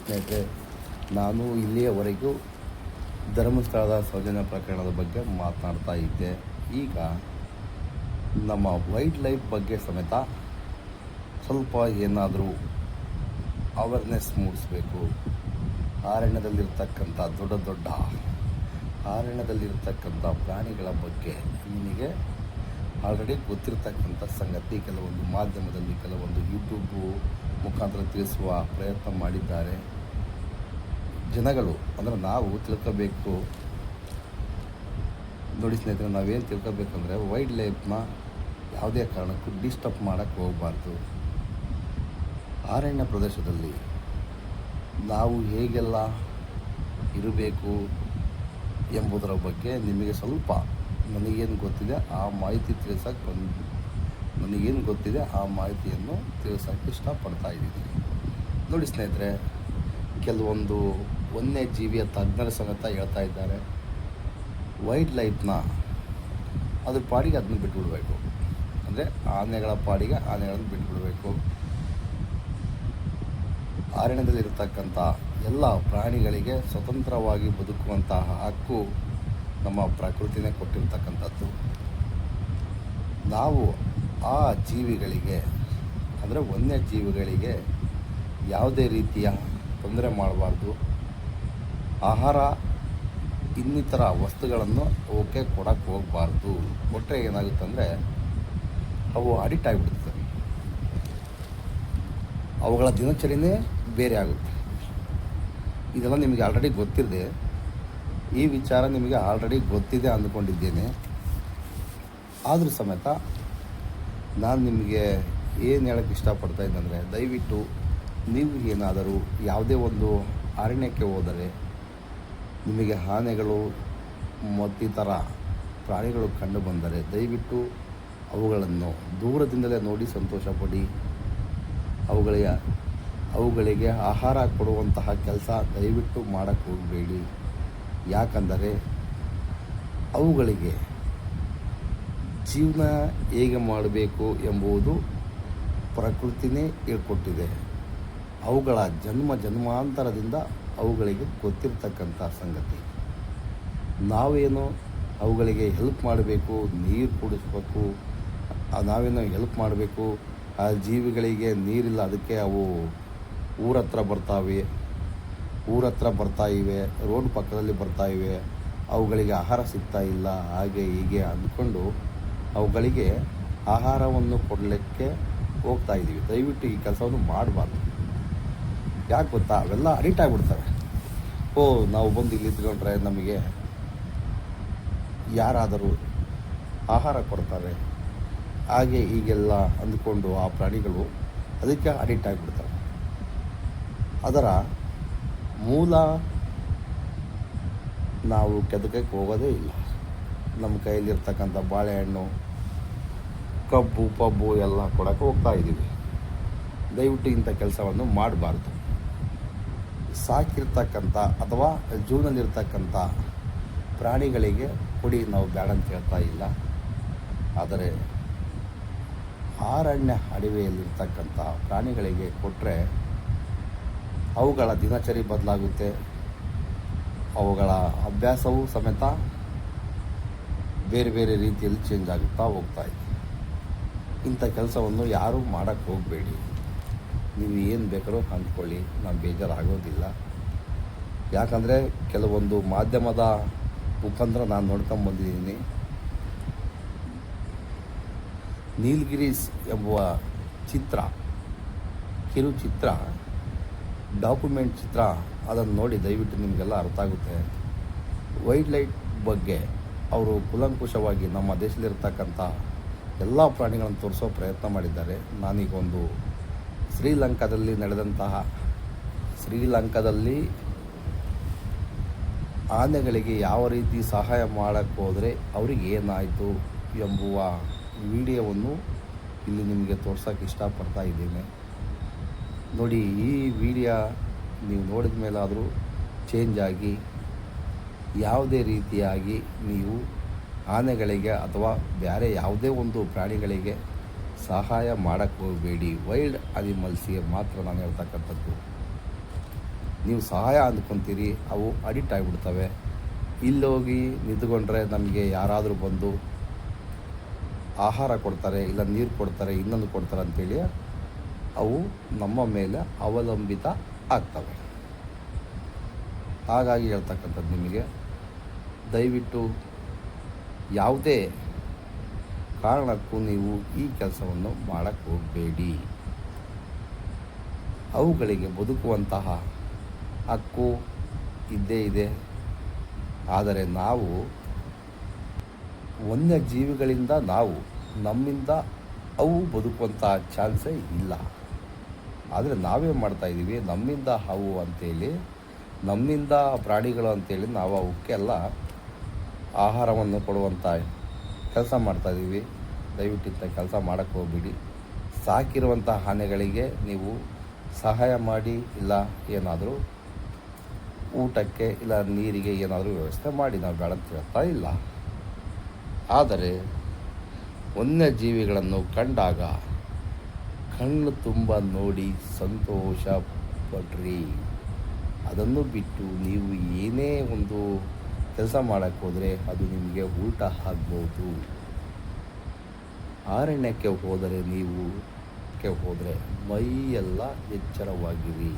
ಸ್ನೇಹಿತರೆ, ನಾನು ಇಲ್ಲಿಯವರೆಗೂ ಧರ್ಮಸ್ಥಳದ ಸೌಜನ್ಯ ಪ್ರಕರಣದ ಬಗ್ಗೆ ಮಾತನಾಡ್ತಾ ಇದ್ದೆ. ಈಗ ನಮ್ಮ ವೈಲ್ಡ್ ಲೈಫ್ ಬಗ್ಗೆ ಸಮೇತ ಸ್ವಲ್ಪ ಏನಾದರೂ ಅವೇರ್ನೆಸ್ ಮೂಡಿಸಬೇಕು. ಅರಣ್ಯದಲ್ಲಿರ್ತಕ್ಕಂಥ ದೊಡ್ಡ ಅರಣ್ಯದಲ್ಲಿರ್ತಕ್ಕಂಥ ಪ್ರಾಣಿಗಳ ಬಗ್ಗೆ ನಿಮಗೆ ಆಲ್ರೆಡಿ ಗೊತ್ತಿರತಕ್ಕಂಥ ಸಂಗತಿ ಕೆಲವೊಂದು ಮಾಧ್ಯಮದಲ್ಲಿ, ಕೆಲವೊಂದು ಯೂಟ್ಯೂಬು ಮುಖಾಂತರ ತಿಳಿಸುವ ಪ್ರಯತ್ನ ಮಾಡಿದ್ದಾರೆ ಜನಗಳು. ಅಂದರೆ ನಾವು ತಿಳ್ಕೋಬೇಕು. ನೋಡಿ ಸ್ನೇಹಿತರೆ, ನಾವೇನು ತಿಳ್ಕೋಬೇಕಂದ್ರೆ ವೈಲ್ಡ್ ಲೈಫ್ನ ಯಾವುದೇ ಕಾರಣಕ್ಕೂ ಡಿಸ್ಟರ್ಬ್ ಮಾಡೋಕ್ಕೆ ಹೋಗಬಾರ್ದು. ಅರಣ್ಯ ಪ್ರದೇಶದಲ್ಲಿ ನಾವು ಹೇಗೆಲ್ಲ ಇರಬೇಕು ಎಂಬುದರ ಬಗ್ಗೆ ನಿಮಗೆ ಸ್ವಲ್ಪ ನನಗೇನು ಗೊತ್ತಿದೆ ಆ ಮಾಹಿತಿ ನನಗೇನು ಗೊತ್ತಿದೆ ಆ ಮಾಹಿತಿಯನ್ನು ತಿಳಿಸೋಕ್ಕೆ ಇಷ್ಟಪಡ್ತಾ ಇದ್ದೀನಿ. ನೋಡಿ ಸ್ನೇಹಿತರೆ, ಕೆಲವೊಂದು ವನ್ಯಜೀವಿಯ ತಜ್ಞರ ಸಮೇತ ಹೇಳ್ತಾ ಇದ್ದಾರೆ, ವೈಲ್ಡ್ ಲೈಫ್ನ ಅದ್ರ ಪಾಡಿಗೆ ಅದನ್ನು ಬಿಟ್ಬಿಡ್ಬೇಕು. ಅಂದರೆ ಆನೆಗಳ ಪಾಡಿಗೆ ಆನೆಗಳನ್ನು ಬಿಟ್ಬಿಡಬೇಕು. ಅರಣ್ಯದಲ್ಲಿರ್ತಕ್ಕಂಥ ಎಲ್ಲ ಪ್ರಾಣಿಗಳಿಗೆ ಸ್ವತಂತ್ರವಾಗಿ ಬದುಕುವಂತಹ ಹಕ್ಕು ನಮ್ಮ ಪ್ರಕೃತಿನೇ ಕೊಟ್ಟಿರ್ತಕ್ಕಂಥದ್ದು. ನಾವು ಆ ಜೀವಿಗಳಿಗೆ, ಅಂದರೆ ವನ್ಯಜೀವಿಗಳಿಗೆ ಯಾವುದೇ ರೀತಿಯ ತೊಂದರೆ ಮಾಡಬಾರ್ದು. ಆಹಾರ ಇನ್ನಿತರ ವಸ್ತುಗಳನ್ನು ಅವಕ್ಕೆ ಕೊಡೋಕ್ಕೆ ಹೋಗಬಾರ್ದು. ಕೊಟ್ಟರೆ ಏನಾಗುತ್ತಂದರೆ ಅವು ಅಡಿಕ್ಟ್ ಆಗಿಬಿಡ್ತದೆ. ಅವುಗಳ ದಿನಚರಿನೇ ಬೇರೆ ಆಗುತ್ತೆ. ಇದೆಲ್ಲ ನಿಮಗೆ ಆಲ್ರೆಡಿ ಗೊತ್ತಿದೆ. ಈ ವಿಚಾರ ನಿಮಗೆ ಆಲ್ರೆಡಿ ಗೊತ್ತಿದೆ ಅಂದ್ಕೊಂಡಿದ್ದೇನೆ. ಆದರೂ ಸಮೇತ ನಾನು ನಿಮಗೆ ಏನು ಹೇಳೋಕ್ಕೆ ಇಷ್ಟಪಡ್ತಾ ಇದ್ದಂದರೆ, ದಯವಿಟ್ಟು ನೀವು ಏನಾದರೂ ಯಾವುದೇ ಒಂದು ಅರಣ್ಯಕ್ಕೆ ಹೋದರೆ ನಿಮಗೆ ಆನೆಗಳು ಮತ್ತಿತರ ಪ್ರಾಣಿಗಳು ಕಂಡು ಬಂದರೆ ದಯವಿಟ್ಟು ಅವುಗಳನ್ನು ದೂರದಿಂದಲೇ ನೋಡಿ ಸಂತೋಷಪಡಿ. ಅವುಗಳಿಗೆ ಆಹಾರ ಕೊಡುವಂತಹ ಕೆಲಸ ದಯವಿಟ್ಟು ಮಾಡೋಕ್ಕೆ ಹೋಗಬೇಡಿ. ಯಾಕಂದರೆ ಅವುಗಳಿಗೆ ಜೀವನ ಹೇಗೆ ಮಾಡಬೇಕು ಎಂಬುದು ಪ್ರಕೃತಿನೇ ಹೇಳ್ಕೊಟ್ಟಿದೆ. ಅವುಗಳ ಜನ್ಮಾಂತರದಿಂದ ಅವುಗಳಿಗೆ ಗೊತ್ತಿರ್ತಕ್ಕಂಥ ಸಂಗತಿ. ನಾವೇನು ಅವುಗಳಿಗೆ ಹೆಲ್ಪ್ ಮಾಡಬೇಕು, ನೀರು ಕುಡಿಸ್ಬೇಕು, ನಾವೇನೋ ಹೆಲ್ಪ್ ಮಾಡಬೇಕು. ಆ ಜೀವಿಗಳಿಗೆ ನೀರಿಲ್ಲ, ಅದಕ್ಕೆ ಅವು ಊರ ಹತ್ರ ಬರ್ತಾ ಇವೆ, ರೋಡ್ ಪಕ್ಕದಲ್ಲಿ ಬರ್ತಾ ಇವೆ, ಅವುಗಳಿಗೆ ಆಹಾರ ಸಿಗ್ತಾ ಇಲ್ಲ, ಹಾಗೆ ಹೀಗೆ ಅಂದ್ಕೊಂಡು ಅವುಗಳಿಗೆ ಆಹಾರವನ್ನು ಕೊಡಲಿಕ್ಕೆ ಹೋಗ್ತಾ ಇದ್ದೀವಿ. ದಯವಿಟ್ಟು ಈ ಕೆಲಸವನ್ನು ಮಾಡಬಾರ್ದು. ಯಾಕೆ ಗೊತ್ತಾ, ಅವೆಲ್ಲ ಅಡಿಕ್ಟ್ ಆಗಿಬಿಡ್ತವೆ. ನಾವು ಬಂದು ಇಲ್ಲಿ ಇದ್ಕೊಂಡ್ರೆ ನಮಗೆ ಯಾರಾದರೂ ಆಹಾರ ಕೊಡ್ತಾರೆ, ಹಾಗೆ ಹೀಗೆಲ್ಲ ಅಂದ್ಕೊಂಡು ಆ ಪ್ರಾಣಿಗಳು ಅದಕ್ಕೆ ಅಡಿಕ್ಟ್ ಆಗಿಬಿಡ್ತವೆ. ಅದರ ಮೂಲ ನಾವು ಕೆದಕಕ್ಕೆ ಹೋಗೋದೇ ಇಲ್ಲ. ನಮ್ಮ ಕೈಯಲ್ಲಿರ್ತಕ್ಕಂಥ ಬಾಳೆಹಣ್ಣು, ಕಬ್ಬು ಪಬ್ಬು ಎಲ್ಲ ಕೊಡೋಕ್ಕೆ ಹೋಗ್ತಾ ಇದ್ದೀವಿ. ದಯವಿಟ್ಟು ಇಂಥ ಕೆಲಸವನ್ನು ಮಾಡಬಾರ್ದು. ಸಾಕಿರ್ತಕ್ಕಂಥ ಅಥವಾ ಜೂನಲ್ಲಿರ್ತಕ್ಕಂಥ ಪ್ರಾಣಿಗಳಿಗೆ ಕೊಡಿ, ನಾವು ಬೇಡ ಅಂತ ಹೇಳ್ತಾ ಇಲ್ಲ. ಆದರೆ ಅರಣ್ಯ ಅಡವಿಯಲ್ಲಿರ್ತಕ್ಕಂಥ ಪ್ರಾಣಿಗಳಿಗೆ ಕೊಟ್ಟರೆ ಅವುಗಳ ದಿನಚರಿ ಬದಲಾಗುತ್ತೆ. ಅವುಗಳ ಅಭ್ಯಾಸವೂ ಸಮೇತ ಬೇರೆ ಬೇರೆ ರೀತಿಯಲ್ಲಿ ಚೇಂಜ್ ಆಗುತ್ತಾ ಹೋಗ್ತಾ ಇದೆ. ಇಂಥ ಕೆಲಸವನ್ನು ಯಾರೂ ಮಾಡೋಕ್ಕೆ ಹೋಗಬೇಡಿ. ನೀವು ಏನು ಬೇಕಾದ್ರೂ ಅಂದ್ಕೊಳ್ಳಿ, ನಾನು ಬೇಜಾರಾಗೋದಿಲ್ಲ. ಯಾಕಂದರೆ ಕೆಲವೊಂದು ಮಾಧ್ಯಮದ ಮುಖಾಂತರ ನಾನು ನೋಡ್ಕೊಂಬಂದಿದ್ದೀನಿ. ನೀಲಗಿರೀಸ್ ಎಂಬುವ ಚಿತ್ರ, ಕಿರುಚಿತ್ರ, ಡಾಕ್ಯುಮೆಂಟ್ ಚಿತ್ರ, ಅದನ್ನು ನೋಡಿ ದಯವಿಟ್ಟು ನಿಮಗೆಲ್ಲ ಅರ್ಥ ಆಗುತ್ತೆ. ವೈಲ್ಡ್ ಲೈಫ್ ಬಗ್ಗೆ ಅವರು ಕೂಲಂಕುಷವಾಗಿ ನಮ್ಮ ದೇಶದಲ್ಲಿರ್ತಕ್ಕಂಥ ಎಲ್ಲ ಪ್ರಾಣಿಗಳನ್ನು ತೋರಿಸೋ ಪ್ರಯತ್ನ ಮಾಡಿದ್ದಾರೆ. ನಾನೀಗೊಂದು ಶ್ರೀಲಂಕಾದಲ್ಲಿ ಆನೆಗಳಿಗೆ ಯಾವ ರೀತಿ ಸಹಾಯ ಮಾಡೋಕ್ಕೆ ಹೋದರೆ ಅವ್ರಿಗೆ ಏನಾಯಿತು ಎಂಬುವ ವಿಡಿಯೋವನ್ನು ಇಲ್ಲಿ ನಿಮಗೆ ತೋರ್ಸೋಕ್ಕೆ ಇಷ್ಟಪಡ್ತಾ ಇದ್ದೀನಿ. ನೋಡಿ, ಈ ವಿಡಿಯೋ ನೀವು ನೋಡಿದ ಮೇಲಾದರೂ ಚೇಂಜ್ ಆಗಿ ಯಾವುದೇ ರೀತಿಯಾಗಿ ನೀವು ಆನೆಗಳಿಗೆ ಅಥವಾ ಬೇರೆ ಯಾವುದೇ ಒಂದು ಪ್ರಾಣಿಗಳಿಗೆ ಸಹಾಯ ಮಾಡೋಕ್ಕೆ ಹೋಗಬೇಡಿ. ವೈಲ್ಡ್ ಅನಿಮಲ್ಸ್ಗೆ ಮಾತ್ರ ನಾನು ಹೇಳ್ತಕ್ಕಂಥದ್ದು. ನೀವು ಸಹಾಯ ಅಂದ್ಕೊತೀರಿ, ಅವು ಅಡಿಕ್ಟ್ ಆಗಿಬಿಡ್ತವೆ. ಇಲ್ಲೋಗಿ ನಿಂತ್ಕೊಂಡ್ರೆ ನಮಗೆ ಯಾರಾದರೂ ಬಂದು ಆಹಾರ ಕೊಡ್ತಾರೆ, ಇಲ್ಲ ನೀರು ಕೊಡ್ತಾರೆ, ಇನ್ನೊಂದು ಕೊಡ್ತಾರೆ ಅಂಥೇಳಿ ಅವು ನಮ್ಮ ಮೇಲೆ ಅವಲಂಬಿತ ಆಗ್ತವೆ. ಹಾಗಾಗಿ ಹೇಳ್ತಕ್ಕಂಥದ್ದು ನಿಮಗೆ, ದಯವಿಟ್ಟು ಯಾವುದೇ ಕಾರಣಕ್ಕೂ ನೀವು ಈ ಕೆಲಸವನ್ನು ಮಾಡೋಕ್ಕೆ ಹೋಗಬೇಡಿ. ಅವುಗಳಿಗೆ ಬದುಕುವಂತಹ ಹಕ್ಕು ಇದ್ದೇ ಇದೆ. ಆದರೆ ನಾವು ವನ್ಯಜೀವಿಗಳಿಂದ ನಮ್ಮಿಂದ ಅವು ಬದುಕುವಂಥ ಚಾನ್ಸೇ ಇಲ್ಲ. ಆದರೆ ನಾವೇ ಮಾಡ್ತಾಯಿದ್ದೀವಿ, ನಮ್ಮಿಂದ ಅವು ಅಂಥೇಳಿ, ನಮ್ಮಿಂದ ಪ್ರಾಣಿಗಳು ಅಂಥೇಳಿ ನಾವು ಅವಕ್ಕೆಲ್ಲ ಆಹಾರವನ್ನು ಕೊಡುವಂಥ ಕೆಲಸ ಮಾಡ್ತಾಯಿದ್ದೀವಿ. ದಯವಿಟ್ಟು ಇಂಥ ಕೆಲಸ ಮಾಡೋಕ್ಕೆ ಹೋಗ್ಬಿಡಿ. ಸಾಕಿರುವಂಥ ಆನೆಗಳಿಗೆ ನೀವು ಸಹಾಯ ಮಾಡಿ, ಇಲ್ಲ ಏನಾದರೂ ಊಟಕ್ಕೆ ಇಲ್ಲ ನೀರಿಗೆ ಏನಾದರೂ ವ್ಯವಸ್ಥೆ ಮಾಡಿ, ನಾವು ಬೇಡ ಅಂತ ಹೇಳ್ತಾ ಇಲ್ಲ. ಆದರೆ ವನ್ಯಜೀವಿಗಳನ್ನು ಕಂಡಾಗ ಕಣ್ಣು ತುಂಬ ನೋಡಿ ಸಂತೋಷ ಪಡ್ರಿ. ಅದನ್ನು ಬಿಟ್ಟು ನೀವು ಏನೇ ಒಂದು ಕೆಲಸ ಮಾಡೋಕ್ಕೆ ಹೋದರೆ ಅದು ನಿಮಗೆ ಉಲ್ಟ ಆಗ್ಬೋದು. ಅರಣ್ಯಕ್ಕೆ ಹೋದರೆ ಹೋದರೆ ಮೈಯೆಲ್ಲ ಎಚ್ಚರವಾಗಿರಿ,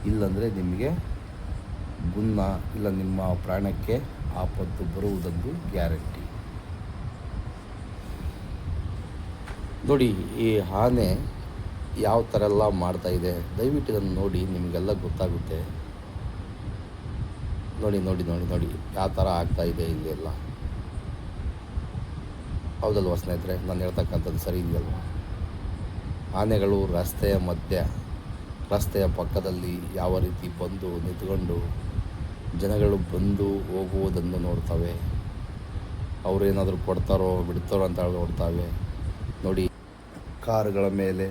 ಇಲ್ಲಂದರೆ ನಿಮಗೆ ಗುನ್ನ ಇಲ್ಲ ನಿಮ್ಮ ಪ್ರಾಣಕ್ಕೆ ಆಪತ್ತು ಬರುವುದೊಂದು ಗ್ಯಾರಂಟಿ. ನೋಡಿ, ಈ ಆನೆ ಯಾವ ಥರ ಎಲ್ಲ ಮಾಡ್ತಾಯಿದೆ, ದಯವಿಟ್ಟು ಇದನ್ನು ನೋಡಿ, ನಿಮಗೆಲ್ಲ ಗೊತ್ತಾಗುತ್ತೆ. ನೋಡಿ ನೋಡಿ ನೋಡಿ ನೋಡಿ ಯಾವ ಥರ ಆಗ್ತಾಯಿದೆ ಇಲ್ಲೆಲ್ಲ. ಹೌದಲ್ವ ಸ್ನೇಹಿತರೆ, ನಾನು ಹೇಳ್ತಕ್ಕಂಥದ್ದು ಸರಿ ಇದೆಯಲ್ವ? ಆನೆಗಳು ರಸ್ತೆಯ ಪಕ್ಕದಲ್ಲಿ ಯಾವ ರೀತಿ ಬಂದು ನಿಂತ್ಕೊಂಡು ಜನಗಳು ಬಂದು ಹೋಗುವುದನ್ನು ನೋಡ್ತವೆ. ಅವರೇನಾದರೂ ಕೊಡ್ತಾರೋ ಬಿಡ್ತಾರೋ ಅಂತ ನೋಡ್ತವೆ. ನೋಡಿ, ಕಾರುಗಳ ಮೇಲೆ,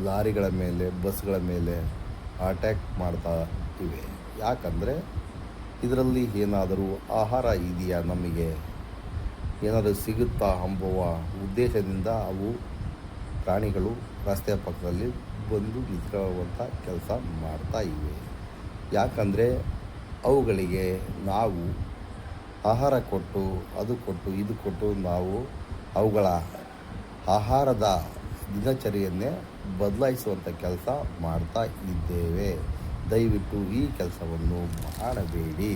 ಲಾರಿಗಳ ಮೇಲೆ, ಬಸ್ಗಳ ಮೇಲೆ ಅಟ್ಯಾಕ್ ಮಾಡ್ತಾ ಇವೆ. ಯಾಕಂದರೆ ಇದರಲ್ಲಿ ಏನಾದರೂ ಆಹಾರ ಇದೆಯಾ, ನಮಗೆ ಏನಾದರೂ ಸಿಗುತ್ತಾ ಎಂಬುವ ಉದ್ದೇಶದಿಂದ ಅವು ಪ್ರಾಣಿಗಳು ರಸ್ತೆಯ ಪಕ್ಕದಲ್ಲಿ ಬಂದು ನಿಂತ್ಕೊಳ್ಳುವಂಥ ಕೆಲಸ ಮಾಡ್ತಾ ಇವೆ. ಯಾಕಂದರೆ ಅವುಗಳಿಗೆ ನಾವು ಆಹಾರ ಕೊಟ್ಟು, ಅದು ಕೊಟ್ಟು, ಇದು ಕೊಟ್ಟು ನಾವು ಅವುಗಳ ಆಹಾರದ ದಿನಚರಿಯನ್ನೇ ಬದಲಾಯಿಸುವಂಥ ಕೆಲಸ ಮಾಡ್ತಾ ಇದ್ದೇವೆ. ದಯವಿಟ್ಟು ಈ ಕೆಲಸವನ್ನು ಮಾಡಬೇಡಿ.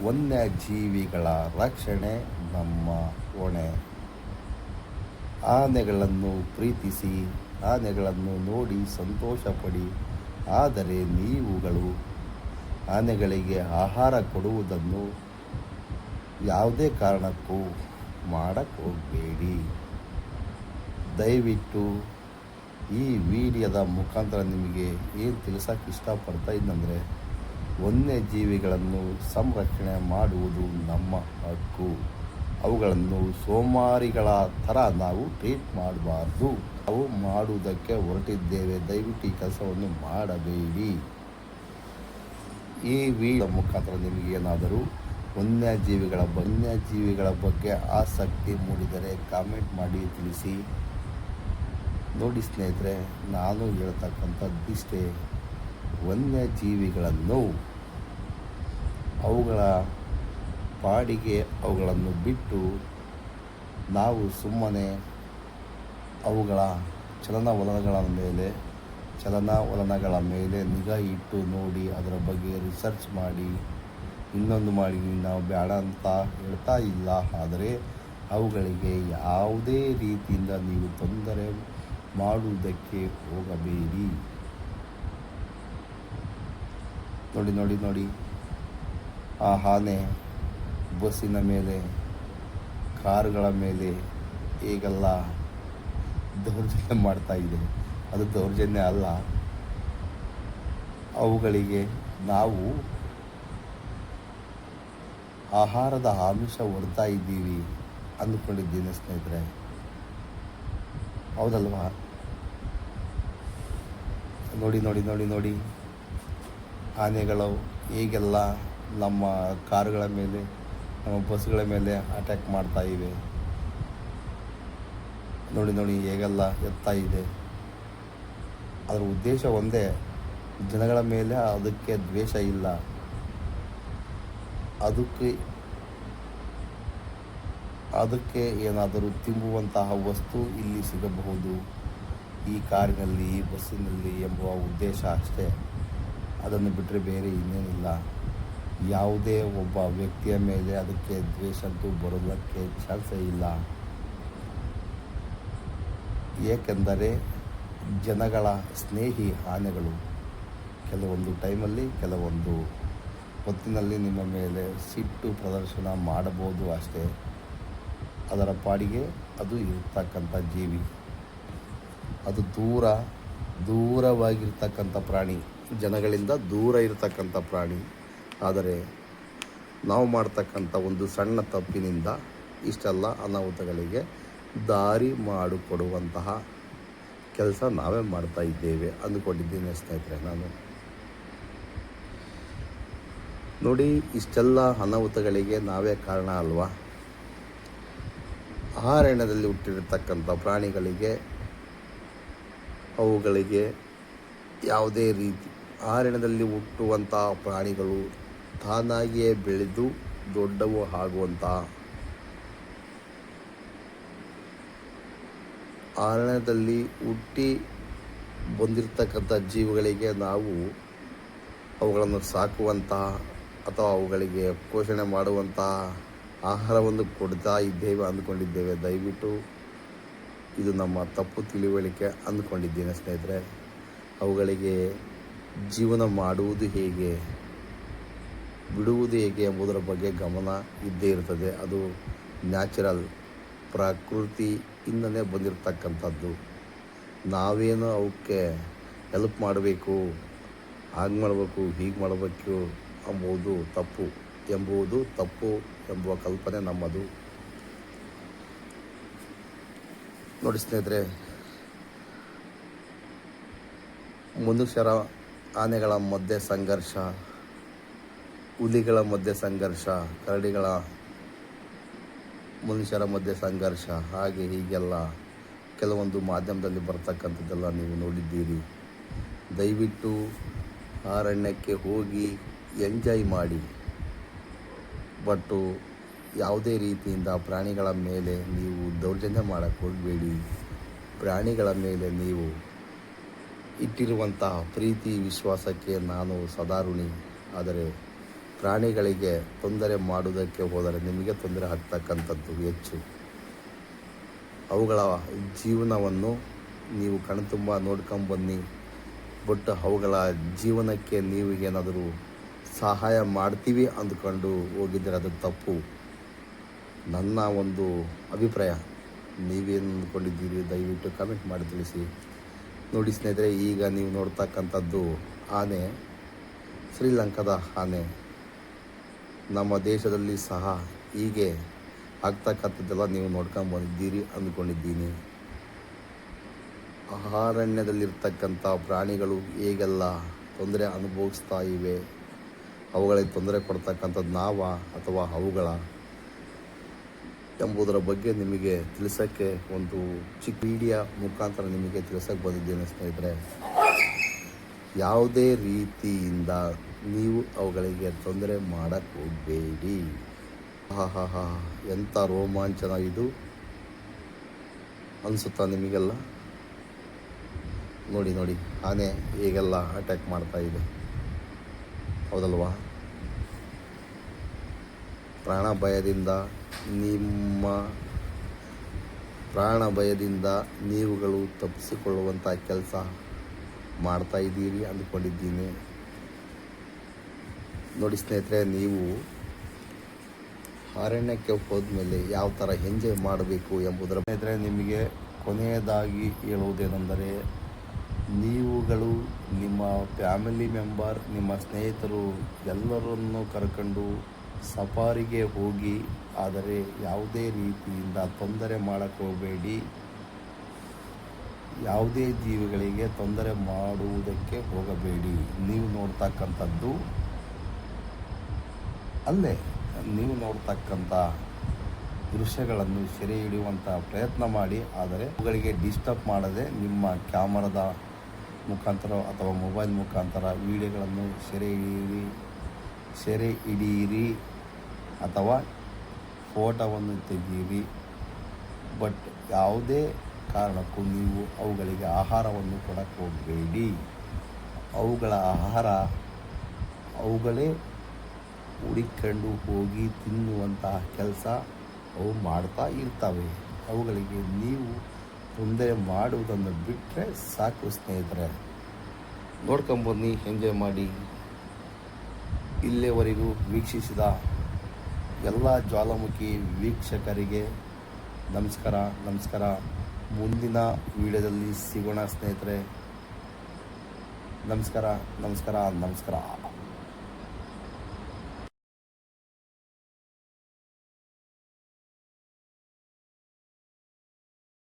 ವನ್ಯಜೀವಿಗಳ ರಕ್ಷಣೆ ನಮ್ಮ ಹೊಣೆ. ಆನೆಗಳನ್ನು ಪ್ರೀತಿಸಿ, ಆನೆಗಳನ್ನು ನೋಡಿ ಸಂತೋಷಪಡಿ. ಆದರೆ ನೀವುಗಳು ಆನೆಗಳಿಗೆ ಆಹಾರ ಕೊಡುವುದನ್ನು ಯಾವುದೇ ಕಾರಣಕ್ಕೂ ಮಾಡಕ್ಕೆ ಹೋಗಬೇಡಿ. ದಯವಿಟ್ಟು ಈ ವಿಡಿಯೋದ ಮುಖಾಂತರ ನಿಮಗೆ ಏನು ತಿಳಿಸೋಕೆ ಇಷ್ಟಪಡ್ತಾ ಇದ್ದಂದರೆ, ವನ್ಯಜೀವಿಗಳನ್ನು ಸಂರಕ್ಷಣೆ ಮಾಡುವುದು ನಮ್ಮ ಹಕ್ಕು. ಅವುಗಳನ್ನು ಸೋಮಾರಿಗಳ ಥರ ನಾವು ಟ್ರೀಟ್ ಮಾಡಬಾರ್ದು. ನಾವು ಮಾಡುವುದಕ್ಕೆ ಹೊರಟಿದ್ದೇವೆ. ದಯವಿಟ್ಟು ಈ ಕೆಲಸವನ್ನು ಮಾಡಬೇಡಿ. ಈ ವಿಡಿಯೋ ಮುಖಾಂತರ ನಿಮಗೇನಾದರೂ ವನ್ಯಜೀವಿಗಳ ಬಗ್ಗೆ ಆಸಕ್ತಿ ಮೂಡಿದರೆ ಕಾಮೆಂಟ್ ಮಾಡಿ ತಿಳಿಸಿ. ನೋಡಿ ಸ್ನೇಹಿತರೆ, ನಾನು ಹೇಳ್ತಕ್ಕಂಥದ್ದಿಷ್ಟೇ. ವನ್ಯಜೀವಿಗಳನ್ನು ಅವುಗಳ ಪಾಡಿಗೆ ಅವುಗಳನ್ನು ಬಿಟ್ಟು ನಾವು ಸುಮ್ಮನೆ ಅವುಗಳ ಚಲನವಲನಗಳ ಮೇಲೆ ನಿಗಾ ಇಟ್ಟು ನೋಡಿ, ಅದರ ಬಗ್ಗೆ ರಿಸರ್ಚ್ ಮಾಡಿ, ಇನ್ನೊಂದು ಮಾಡಿ ನಾವು ಬೇಡ ಅಂತ ಹೇಳ್ತಾ ಇಲ್ಲ. ಆದರೆ ಅವುಗಳಿಗೆ ಯಾವುದೇ ರೀತಿಯಿಂದ ನೀವು ತೊಂದರೆ ಮಾಡುವುದಕ್ಕೆ ಹೋಗಬೇಡಿ. ನೋಡಿ ನೋಡಿ ನೋಡಿ ಆ ಆನೆ ಬಸ್ಸಿನ ಮೇಲೆ, ಕಾರುಗಳ ಮೇಲೆ ಹೇಗೆಲ್ಲ ದೌರ್ಜನ್ಯ ಮಾಡ್ತಾ ಇದೆ. ಅದು ದೌರ್ಜನ್ಯ ಅಲ್ಲ, ಅವುಗಳಿಗೆ ನಾವು ಆಹಾರದ ಆಮಿಷ ಹೊಡ್ತಾ ಇದ್ದೀವಿ ಅಂದ್ಕೊಂಡಿದ್ದೀನಿ ಸ್ನೇಹಿತರೆ. ಹೌದಲ್ವಾ? ನೋಡಿ ನೋಡಿ ನೋಡಿ ನೋಡಿ ಆನೆಗಳು ಹೇಗೆಲ್ಲ ನಮ್ಮ ಕಾರುಗಳ ಮೇಲೆ, ನಮ್ಮ ಬಸ್ಗಳ ಮೇಲೆ ಅಟ್ಯಾಕ್ ಮಾಡ್ತಾ ಇವೆ. ನೋಡಿ ನೋಡಿ ಹೇಗೆಲ್ಲ ಎತ್ತಾ ಇದೆ. ಅದರ ಉದ್ದೇಶ ಒಂದೇ, ಜನಗಳ ಮೇಲೆ ಅದಕ್ಕೆ ದ್ವೇಷ ಇಲ್ಲ. ಅದಕ್ಕೆ ಏನಾದರೂ ತಿಂಬುವಂತಹ ವಸ್ತು ಇಲ್ಲಿ ಸಿಗಬಹುದು ಈ ಕಾರಿನಲ್ಲಿ, ಈ ಬಸ್ಸಿನಲ್ಲಿ ಎಂಬುವ ಉದ್ದೇಶ ಅಷ್ಟೇ. ಅದನ್ನು ಬಿಟ್ಟರೆ ಬೇರೆ ಇನ್ನೇನಿಲ್ಲ. ಯಾವುದೇ ಒಬ್ಬ ವ್ಯಕ್ತಿಯ ಮೇಲೆ ಅದಕ್ಕೆ ದ್ವೇಷ ಅಂತೂ ಬರೋದಕ್ಕೆ ಚಾನ್ಸೇ ಇಲ್ಲ. ಏಕೆಂದರೆ ಜನಗಳ ಸ್ನೇಹಿ ಆನೆಗಳು ಕೆಲವೊಂದು ಟೈಮಲ್ಲಿ, ಕೆಲವೊಂದು ಹೊತ್ತಿನಲ್ಲಿ ನಿಮ್ಮ ಮೇಲೆ ಸಿಟ್ಟು ಪ್ರದರ್ಶನ ಮಾಡಬಹುದು ಅಷ್ಟೇ. ಅದರ ಪಾಡಿಗೆ ಅದು ಇರ್ತಕ್ಕಂಥ ಜೀವಿ. ಅದು ದೂರವಾಗಿರ್ತಕ್ಕಂಥ ಪ್ರಾಣಿ, ಜನಗಳಿಂದ ದೂರ ಇರತಕ್ಕಂಥ ಪ್ರಾಣಿ. ಆದರೆ ನಾವು ಮಾಡ್ತಕ್ಕಂಥ ಒಂದು ಸಣ್ಣ ತಪ್ಪಿನಿಂದ ಇಷ್ಟೆಲ್ಲ ಅನಾಹುತಗಳಿಗೆ ದಾರಿ ಮಾಡಿಕೊಡುವಂತಹ ಕೆಲಸ ನಾವೇ ಮಾಡ್ತಾ ಇದ್ದೇವೆ ಅಂದುಕೊಂಡಿದ್ದೀನಿ ಸ್ನೇಹಿತರೆ. ನಾನು ನೋಡಿ, ಇಷ್ಟೆಲ್ಲ ಅನಾಹುತಗಳಿಗೆ ನಾವೇ ಕಾರಣ ಅಲ್ವಾ? ಅರಣ್ಯದಲ್ಲಿ ಹುಟ್ಟಿರತಕ್ಕಂಥ ಪ್ರಾಣಿಗಳಿಗೆ, ಅವುಗಳಿಗೆ ಯಾವುದೇ ರೀತಿ ಅರಣ್ಯದಲ್ಲಿ ಹುಟ್ಟುವಂಥ ಪ್ರಾಣಿಗಳು ತಾನಾಗಿಯೇ ಬೆಳೆದು ದೊಡ್ಡವು ಆಗುವಂಥ ಅರಣ್ಯದಲ್ಲಿ ಹುಟ್ಟಿ ಬಂದಿರತಕ್ಕಂಥ ಜೀವಿಗಳಿಗೆ ನಾವು ಅವುಗಳನ್ನು ಸಾಕುವಂತಹ ಅಥವಾ ಅವುಗಳಿಗೆ ಪೋಷಣೆ ಮಾಡುವಂತಹ ಆಹಾರವನ್ನು ಕೊಡ್ತಾ ಇದ್ದೇವೆ ಅಂದ್ಕೊಂಡಿದ್ದೇವೆ. ದಯವಿಟ್ಟು ಇದು ನಮ್ಮ ತಪ್ಪು ತಿಳುವಳಿಕೆ ಅಂದ್ಕೊಂಡಿದ್ದೇನೆ ಸ್ನೇಹಿತರೆ. ಅವುಗಳಿಗೆ ಜೀವನ ಮಾಡುವುದು ಹೇಗೆ, ಬಿಡುವುದು ಹೇಗೆ ಎಂಬುದರ ಬಗ್ಗೆ ಗಮನ ಇದ್ದೇ ಇರ್ತದೆ. ಅದು ನ್ಯಾಚುರಲ್, ಪ್ರಕೃತಿಯಿಂದಲೇ ಬಂದಿರತಕ್ಕಂಥದ್ದು. ನಾವೇನು ಅವಕ್ಕೆ ಹೆಲ್ಪ್ ಮಾಡಬೇಕು, ಹಾಗೆ ಮಾಡಬೇಕು, ಹೀಗೆ ಮಾಡಬೇಕು ಎಂಬುದು ತಪ್ಪು ಎಂಬುವ ಕಲ್ಪನೆ ನಮ್ಮದು. ನೋಡಿ ಸ್ನೇಹಿತರೆ, ಮನುಷ್ಯರ ಆನೆಗಳ ಮಧ್ಯೆ ಸಂಘರ್ಷ, ಹುಲಿಗಳ ಮಧ್ಯೆ ಸಂಘರ್ಷ, ಕರಡಿಗಳ ಮನುಷ್ಯರ ಮಧ್ಯೆ ಸಂಘರ್ಷ, ಹಾಗೆ ಹೀಗೆಲ್ಲ ಕೆಲವೊಂದು ಮಾಧ್ಯಮದಲ್ಲಿ ಬರ್ತಕ್ಕಂಥದ್ದೆಲ್ಲ ನೀವು ನೋಡಿದ್ದೀರಿ. ದಯವಿಟ್ಟು ಅರಣ್ಯಕ್ಕೆ ಹೋಗಿ ಎಂಜಾಯ್ ಮಾಡಿ. ಬಟ್ಟು ಯಾವುದೇ ರೀತಿಯಿಂದ ಪ್ರಾಣಿಗಳ ಮೇಲೆ ನೀವು ದೌರ್ಜನ್ಯ ಮಾಡೋಕ್ಕೆ ಹೋಗಬೇಡಿ. ಪ್ರಾಣಿಗಳ ಮೇಲೆ ನೀವು ಇಟ್ಟಿರುವಂತಹ ಪ್ರೀತಿ ವಿಶ್ವಾಸಕ್ಕೆ ನಾನು ಸದಾ ಋಣಿ. ಆದರೆ ಪ್ರಾಣಿಗಳಿಗೆ ತೊಂದರೆ ಮಾಡುವುದಕ್ಕೆ ಹೋದರೆ ನಿಮಗೆ ತೊಂದರೆ ಆಗ್ತಕ್ಕಂಥದ್ದು ಹೆಚ್ಚು. ಅವುಗಳ ಜೀವನವನ್ನು ನೀವು ಕಣ್ತುಂಬ ನೋಡ್ಕೊಂಬನ್ನಿ. ಬಟ್ ಅವುಗಳ ಜೀವನಕ್ಕೆ ನೀವು ಏನಾದರೂ ಸಹಾಯ ಮಾಡ್ತೀವಿ ಅಂದ್ಕೊಂಡು ಹೋಗಿದ್ದರೆ ಅದು ತಪ್ಪು. ನನ್ನ ಒಂದು ಅಭಿಪ್ರಾಯ. ನೀವೇನು ಅಂದ್ಕೊಂಡಿದ್ದೀರಿ ದಯವಿಟ್ಟು ಕಮೆಂಟ್ ಮಾಡಿ ತಿಳಿಸಿ. ನೋಡಿ ಸ್ನೇಹಿತರೆ, ಈಗ ನೀವು ನೋಡ್ತಕ್ಕಂಥದ್ದು ಆನೆ, ಶ್ರೀಲಂಕಾದ ಆನೆ. ನಮ್ಮ ದೇಶದಲ್ಲಿ ಸಹ ಹೀಗೆ ಆಗ್ತಕ್ಕಂಥದ್ದೆಲ್ಲ ನೀವು ನೋಡ್ಕೊಂಡು ಬಂದಿದ್ದೀರಿ ಅಂದ್ಕೊಂಡಿದ್ದೀನಿ. ಅರಣ್ಯದಲ್ಲಿರ್ತಕ್ಕಂಥ ಪ್ರಾಣಿಗಳು ಹೇಗೆಲ್ಲ ತೊಂದರೆ ಅನುಭವಿಸ್ತಾ ಇವೆ, ಅವುಗಳಿಗೆ ತೊಂದರೆ ಕೊಡ್ತಕ್ಕಂಥದ್ದು ನಾವ ಅಥವಾ ಅವುಗಳ ಎಂಬುದರ ಬಗ್ಗೆ ನಿಮಗೆ ತಿಳಿಸೋಕ್ಕೆ ಒಂದು ಚಿಕ್ಕ ವಿಡಿಯೋ ಮುಖಾಂತರ ನಿಮಗೆ ತಿಳಿಸೋಕ್ಕೆ ಬಂದಿದ್ದೇನೆ ಸ್ನೇಹಿತರೆ. ಯಾವುದೇ ರೀತಿಯಿಂದ ನೀವು ಅವುಗಳಿಗೆ ತೊಂದರೆ ಮಾಡೋಕ್ಕೆ ಹೋಗಬೇಡಿ. ಎಂಥ ರೋಮಾಂಚನ ಇದು ಅನಿಸುತ್ತಾ ನಿಮಗೆಲ್ಲ? ನೋಡಿ ಆನೆ ಹೇಗೆಲ್ಲ ಅಟ್ಯಾಕ್ ಮಾಡ್ತಾ ಇದೆ, ಹೌದಲ್ವಾ? ಪ್ರಾಣ ಭಯದಿಂದ ನೀವುಗಳು ತಪ್ಪಿಸಿಕೊಳ್ಳುವಂಥ ಕೆಲಸ ಮಾಡ್ತಾ ಇದ್ದೀರಿ ಅಂದ್ಕೊಂಡಿದ್ದೀನಿ. ನೋಡಿ ಸ್ನೇಹಿತರೆ, ನೀವು ಅರಣ್ಯಕ್ಕೆ ಹೋದ್ಮೇಲೆ ಯಾವ ಥರ ಎಂಜಾಯ್ ಮಾಡಬೇಕು ಎಂಬುದರ ಸ್ನೇಹಿತರೆ ನಿಮಗೆ ಕೊನೆಯದಾಗಿ ಹೇಳುವುದೇನೆಂದರೆ, ನೀವುಗಳು ನಿಮ್ಮ ಫ್ಯಾಮಿಲಿ ಮೆಂಬರ್, ನಿಮ್ಮ ಸ್ನೇಹಿತರು ಎಲ್ಲರನ್ನು ಕರ್ಕೊಂಡು ಸಫಾರಿಗೆ ಹೋಗಿ. ಆದರೆ ಯಾವುದೇ ರೀತಿಯಿಂದ ತೊಂದರೆ ಮಾಡೋಕ್ಕೆ ಹೋಗಬೇಡಿ. ಯಾವುದೇ ಜೀವಿಗಳಿಗೆ ತೊಂದರೆ ಮಾಡುವುದಕ್ಕೆ ಹೋಗಬೇಡಿ. ನೀವು ನೋಡ್ತಕ್ಕಂಥದ್ದು ಅಲ್ಲೇ ನೀವು ನೋಡ್ತಕ್ಕಂಥ ದೃಶ್ಯಗಳನ್ನು ಸೆರೆ ಹಿಡಿಯುವಂಥ ಪ್ರಯತ್ನ ಮಾಡಿ. ಆದರೆ ಅವುಗಳಿಗೆ ಡಿಸ್ಟರ್ಬ್ ಮಾಡದೆ ನಿಮ್ಮ ಕ್ಯಾಮರಾದ ಮುಖಾಂತರ ಅಥವಾ ಮೊಬೈಲ್ ಮುಖಾಂತರ ವಿಡಿಯೋಗಳನ್ನು ಸೆರೆ ಹಿಡಿಯಿರಿ ಅಥವಾ ಫೋಟೋವನ್ನು ತೆಗೆಯಿರಿ. ಬಟ್ ಯಾವುದೇ ಕಾರಣಕ್ಕೂ ನೀವು ಅವುಗಳಿಗೆ ಆಹಾರವನ್ನು ಕೊಡಕ್ಕೆ ಹೋಗಬೇಡಿ. ಅವುಗಳ ಆಹಾರ ಅವುಗಳೇ ಹುಡುಕೊಂಡು ಹೋಗಿ ತಿನ್ನುವಂತಹ ಕೆಲಸ ಅವು ಮಾಡ್ತಾ ಇರ್ತವೆ. ಅವುಗಳಿಗೆ ನೀವು ತೊಂದರೆ ಮಾಡುವುದನ್ನು ಬಿಟ್ಟರೆ ಸಾಕು ಸ್ನೇಹಿತರೆ. ನೋಡ್ಕೊಂಬನ್ನಿ, ಎಂಜಾಯ್ ಮಾಡಿ. ಇಲ್ಲಿಯವರೆಗೂ ವೀಕ್ಷಿಸಿದ ಎಲ್ಲ ಜ್ವಾಲಾಮುಖಿ ವೀಕ್ಷಕರಿಗೆ ನಮಸ್ಕಾರ. ಮುಂದಿನ ವಿಡಿಯೋದಲ್ಲಿ ಸಿಗೋಣ ಸ್ನೇಹಿತರೆ. ನಮಸ್ಕಾರ.